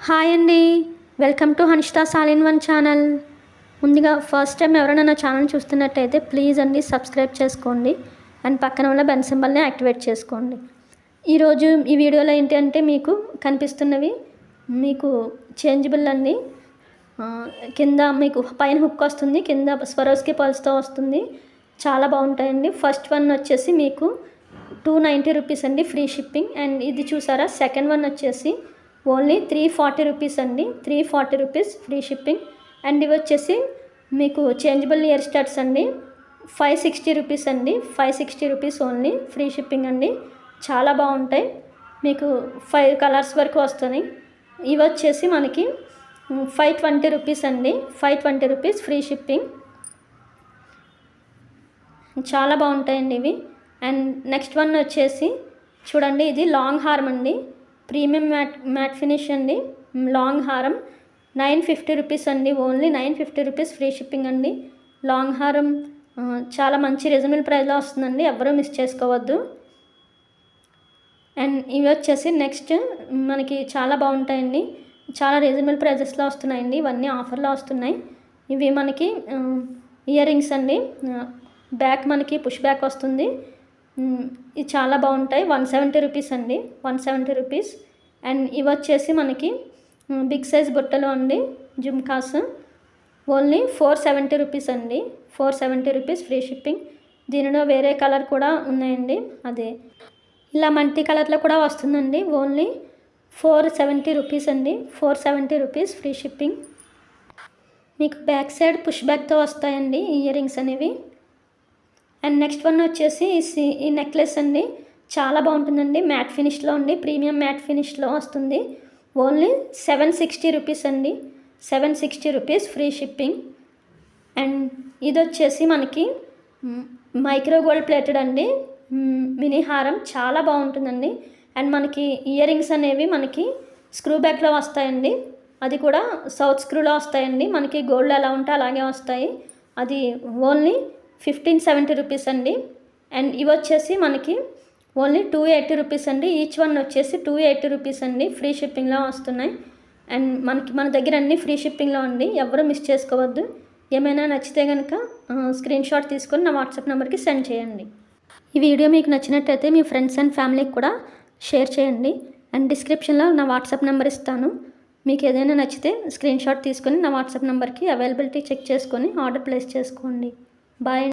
Hi అండి, welcome to Hanishta's all in one channel. ముందుగా first time ఎవరైనా నా ఛానల్ చూస్తున్నట్టయితే ప్లీజ్ అండి సబ్స్క్రైబ్ చేసుకోండి అండ్ పక్కన ఉన్న బెల్ సింబల్ని యాక్టివేట్ చేసుకోండి. ఈరోజు ఈ వీడియోలో ఏంటంటే మీకు కనిపిస్తున్నవి మీకు చేంజబుల్ అండి. కింద మీకు పైన హుక్ వస్తుంది, కింద స్వరోస్కి పల్స్తో వస్తుంది. చాలా బాగుంటాయండి. ఫస్ట్ వన్ వచ్చేసి మీకు 290 రూపీస్ అండి, ఫ్రీ షిప్పింగ్. అండ్ ఇది చూసారా, సెకండ్ వన్ వచ్చేసి ఓన్లీ 340 రూపీస్ అండి, 340 రూపీస్ ఫ్రీ షిప్పింగ్. అండ్ ఇవి వచ్చేసి మీకు చేంజబుల్ ఇయర్ స్టడ్స్ అండి, 560 రూపీస్ అండి, 560 రూపీస్ ఓన్లీ ఫ్రీ షిప్పింగ్ అండి. చాలా బాగుంటాయి, మీకు 5 కలర్స్ వరకు వస్తుంది. ఇవి వచ్చేసి మనకి 520 రూపీస్ అండి, 520 రూపీస్ ఫ్రీ షిప్పింగ్. చాలా బాగుంటాయండి ఇవి. అండ్ నెక్స్ట్ వన్ వచ్చేసి చూడండి, ఇది లాంగ్ హారం అండి, ప్రీమియం మ్యాట్ ఫినిష్ అండి, లాంగ్ హారం 950 రూపీస్ అండి, ఓన్లీ 950 రూపీస్ ఫ్రీ షిప్పింగ్ అండి. లాంగ్ హారం చాలా మంచి రీజనబుల్ ప్రైస్లో వస్తుందండి, ఎవరూ మిస్ చేసుకోవద్దు. అండ్ ఇవి వచ్చేసి నెక్స్ట్ మనకి చాలా బాగుంటాయండి, చాలా రీజనబుల్ ప్రైజెస్లో వస్తున్నాయండి, ఇవన్నీ ఆఫర్లో వస్తున్నాయి. ఇవి మనకి ఇయర్ రింగ్స్ అండి, బ్యాక్ మనకి పుష్ బ్యాక్ వస్తుంది. ఇది చాలా బాగుంటాయి, 170 రూపీస్ అండి, 170 రూపీస్. అండ్ ఇవి వచ్చేసి మనకి బిగ్ సైజ్ బుట్టలు అండి, జుమ్కాస్ ఓన్లీ 470 రూపీస్ అండి, 470 రూపీస్ ఫ్రీ షిప్పింగ్. దీనిలో వేరే కలర్ కూడా ఉన్నాయండి, అదే ఇలా మల్టీ కలర్లో కూడా వస్తుందండి. ఓన్లీ 470 రూపీస్ అండి, 470 రూపీస్ ఫ్రీ షిప్పింగ్. మీకు బ్యాక్ సైడ్ పుష్ బ్యాక్తో వస్తాయండి ఇయర్ రింగ్స్ అనేవి. అండ్ నెక్స్ట్ వన్ వచ్చేసి ఈ నెక్లెస్ అండి, చాలా బాగుంటుందండి, మ్యాట్ ఫినిష్లో అండి, ప్రీమియం మ్యాట్ ఫినిష్లో వస్తుంది. ఓన్లీ 760 రూపీస్ అండి, 760 రూపీస్ ఫ్రీ షిప్పింగ్. అండ్ ఇది వచ్చేసి మనకి మైక్రో గోల్డ్ ప్లేటెడ్ అండి, మినీ హారం చాలా బాగుంటుందండి. అండ్ మనకి ఇయర్ రింగ్స్ అనేవి మనకి స్క్రూ బ్యాక్లో వస్తాయండి, అది కూడా సౌత్ స్క్రూలో వస్తాయండి, మనకి గోల్డ్ ఎలా ఉంటే అలాగే వస్తాయి. అది ఓన్లీ 1570 రూపీస్ అండి. అండ్ ఇవి వచ్చేసి మనకి ఓన్లీ 280 రూపీస్ అండి, ఈచ్ వన్ వచ్చేసి 280 రూపీస్ అండి, ఫ్రీ షిప్పింగ్లో వస్తున్నాయి. అండ్ మన దగ్గర అన్నీ ఫ్రీ షిప్పింగ్లో అండి, ఎవరు మిస్ చేసుకోవద్దు. ఏమైనా నచ్చితే కనుక స్క్రీన్ షాట్ తీసుకొని నా వాట్సాప్ నెంబర్కి సెండ్ చేయండి. ఈ వీడియో మీకు నచ్చినట్టయితే మీ ఫ్రెండ్స్ అండ్ ఫ్యామిలీకి కూడా షేర్ చేయండి. అండ్ డిస్క్రిప్షన్లో నా వాట్సాప్ నెంబర్ ఇస్తాను, మీకు ఏదైనా నచ్చితే స్క్రీన్ షాట్ తీసుకొని నా వాట్సాప్ నెంబర్కి అవైలబిలిటీ చెక్ చేసుకొని ఆర్డర్ ప్లేస్ చేసుకోండి. బాయ్.